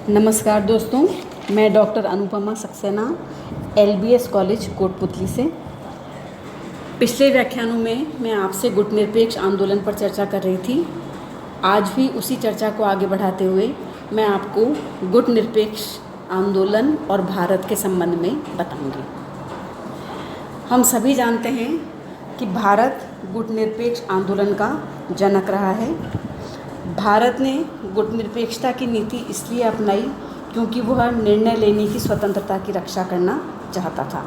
नमस्कार दोस्तों, मैं doctor Anupama Saxena, LBS college Kotputli से। पिछले व्याख्यानों में मैं आपसे गुटनिरपेक्ष आंदोलन पर चर्चा कर रही थी। आज भी उसी चर्चा को आगे बढ़ाते हुए मैं आपको गुटनिरपेक्ष आंदोलन और भारत के संबंध में बताऊंगी। हम सभी जानते हैं कि भारत गुटनिरपेक्ष आंदोलन का जनक रहा है। भारत ने गुटनिरपेक्षता की नीति इसलिए अपनाई क्योंकि वह निर्णय लेने की स्वतंत्रता की रक्षा करना चाहता था।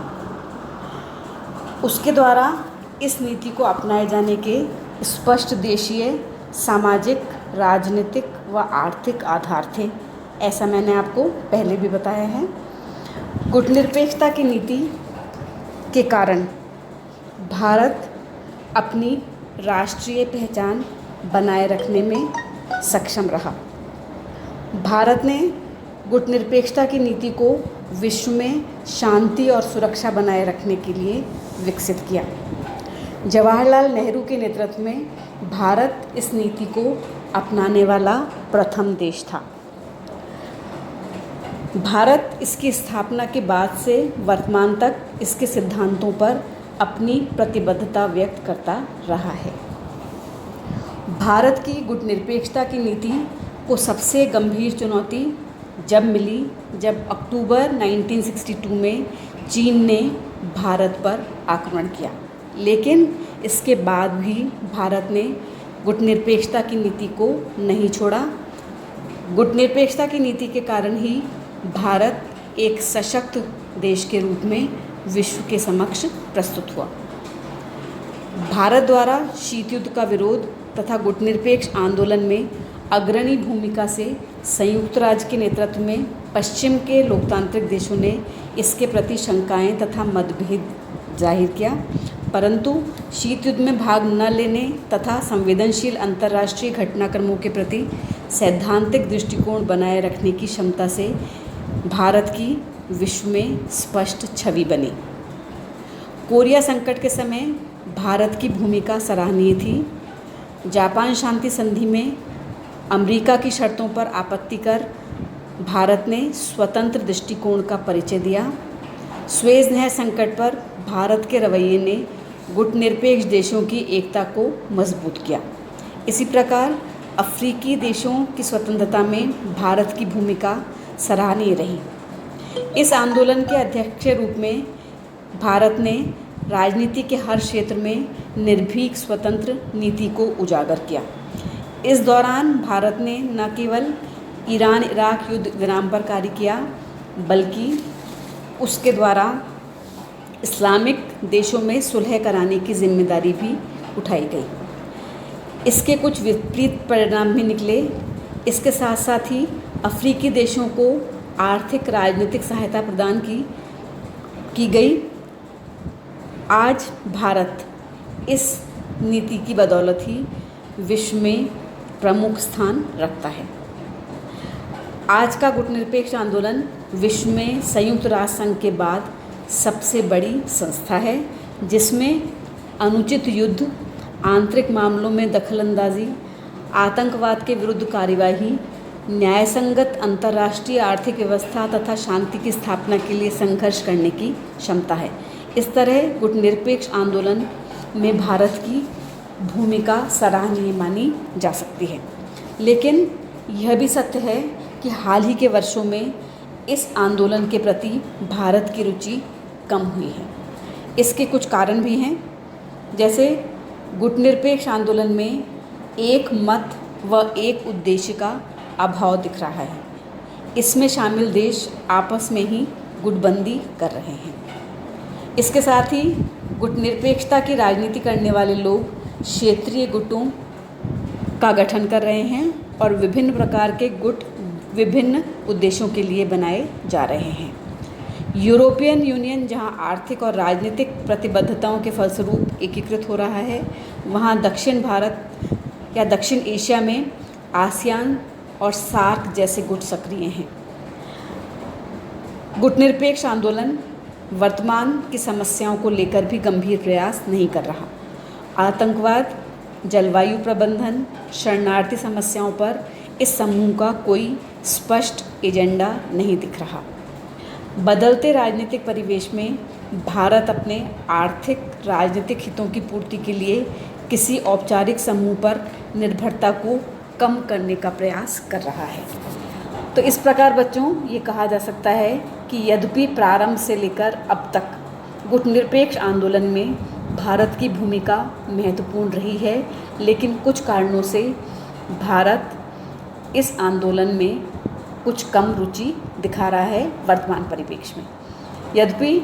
उसके द्वारा इस नीति को अपनाए जाने के स्पष्ट देशीय, सामाजिक, राजनीतिक व आर्थिक आधार थे। ऐसा मैंने आपको पहले भी बताया है। गुटनिरपेक्षता की नीति के कारण भारत अपनी राष्ट्रीय पहचान बनाए रखने में सक्षम रहा। भारत ने गुटनिरपेक्षता की नीति को विश्व में शांति और सुरक्षा बनाए रखने के लिए विकसित किया। जवाहरलाल नेहरू के नेतृत्व में भारत इस नीति को अपनाने वाला प्रथम देश था। भारत इसकी स्थापना के बाद से वर्तमान तक इसके सिद्धांतों पर अपनी प्रतिबद्धता व्यक्त करता रहा है। भारत की गुटनिरपेक्षता की नीति को सबसे गंभीर चुनौती जब मिली जब अक्टूबर 1962 में चीन ने भारत पर आक्रमण किया। लेकिन इसके बाद भी भारत ने गुटनिरपेक्षता की नीति को नहीं छोड़ा। गुटनिरपेक्षता की नीति के कारण ही भारत एक सशक्त देश के रूप में विश्व के समक्ष प्रस्तुत हुआ। भारत द्वारा शीत युद्ध का विरोध तथा गुटनिरपेक्ष आंदोलन में अग्रणी भूमिका से संयुक्त राज्य के नेतृत्व में पश्चिम के लोकतांत्रिक देशों ने इसके प्रति शंकाएं तथा मतभेद जाहिर किया, परंतु शीत युद्ध में भाग न लेने तथा संवेदनशील अंतर्राष्ट्रीय घटनाक्रमों के प्रति सैद्धांतिक दृष्टिकोण बनाए रखने की क्षमता से भारत की विश्व में स्पष्ट छवि बनी। कोरिया संकट के समय भारत की भूमिका सराहनीय थी। जापान शांति संधि में अमेरिका की शर्तों पर आपत्ति कर भारत ने स्वतंत्र दृष्टिकोण का परिचय दिया। सुएज़ नहर संकट पर भारत के रवैये ने गुटनिरपेक्ष देशों की एकता को मजबूत किया। इसी प्रकार अफ्रीकी देशों की स्वतंत्रता में भारत की भूमिका सराहनीय रही। इस आंदोलन के अध्यक्ष के रूप में भारत ने राजनीति के हर क्षेत्र में निर्भीक स्वतंत्र नीति को उजागर किया। इस दौरान भारत ने न केवल ईरान इराक युद्ध विराम पर कार्य किया, बल्कि उसके द्वारा इस्लामिक देशों में सुलह कराने की जिम्मेदारी भी उठाई गई। इसके कुछ विपरीत परिणाम भी निकले। इसके साथ साथ ही अफ्रीकी देशों को आर्थिक राजनीतिक सहायता प्रदान की गई। आज भारत इस नीति की बदौलत ही विश्व में प्रमुख स्थान रखता है। आज का गुटनिरपेक्ष आंदोलन विश्व में संयुक्त राष्ट्र संघ के बाद सबसे बड़ी संस्था है, जिसमें अनुचित युद्ध, आंतरिक मामलों में दखलंदाजी, आतंकवाद के विरुद्ध कार्यवाही, न्यायसंगत अंतर्राष्ट्रीय आर्थिक व्यवस्था तथा शांति की स्थापना के लिए संघर्ष करने की क्षमता है। इस तरह गुटनिरपेक्ष आंदोलन में भारत की भूमिका सराहनीय मानी जा सकती है। लेकिन यह भी सत्य है कि हाल ही के वर्षों में इस आंदोलन के प्रति भारत की रुचि कम हुई है। इसके कुछ कारण भी हैं, जैसे गुटनिरपेक्ष आंदोलन में एक मत व एक उद्देश्य का अभाव दिख रहा है। इसमें शामिल देश आपस में ही गुटबंदी कर रहे हैं। इसके साथ ही गुटनिरपेक्षता की राजनीति करने वाले लोग क्षेत्रीय गुटों का गठन कर रहे हैं और विभिन्न प्रकार के गुट विभिन्न उद्देश्यों के लिए बनाए जा रहे हैं। यूरोपियन यूनियन जहां आर्थिक और राजनीतिक प्रतिबद्धताओं के फलस्वरूप एकीकृत हो रहा है, वहां दक्षिण भारत या दक्षिण एशिया में आसियान और सार्क जैसे गुट सक्रिय हैं। गुटनिरपेक्ष आंदोलन वर्तमान की समस्याओं को लेकर भी गंभीर प्रयास नहीं कर रहा। आतंकवाद, जलवायु प्रबंधन, शरणार्थी समस्याओं पर इस समूह का कोई स्पष्ट एजेंडा नहीं दिख रहा। बदलते राजनीतिक परिवेश में भारत अपने आर्थिक राजनीतिक हितों की पूर्ति के लिए किसी औपचारिक समूह पर निर्भरता को कम करने का प्रयास कर रहा है। तो इस प्रकार बच्चों ये कहा जा सकता है कि यद्यपि प्रारंभ से लेकर अब तक गुटनिरपेक्ष आंदोलन में भारत की भूमिका महत्वपूर्ण रही है, लेकिन कुछ कारणों से भारत इस आंदोलन में कुछ कम रुचि दिखा रहा है वर्तमान परिप्रेक्ष्य में। यद्यपि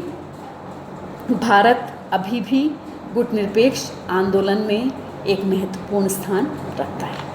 भारत अभी भी गुटनिरपेक्ष आंदोलन में एक महत्वपूर्ण स्थान रखता है।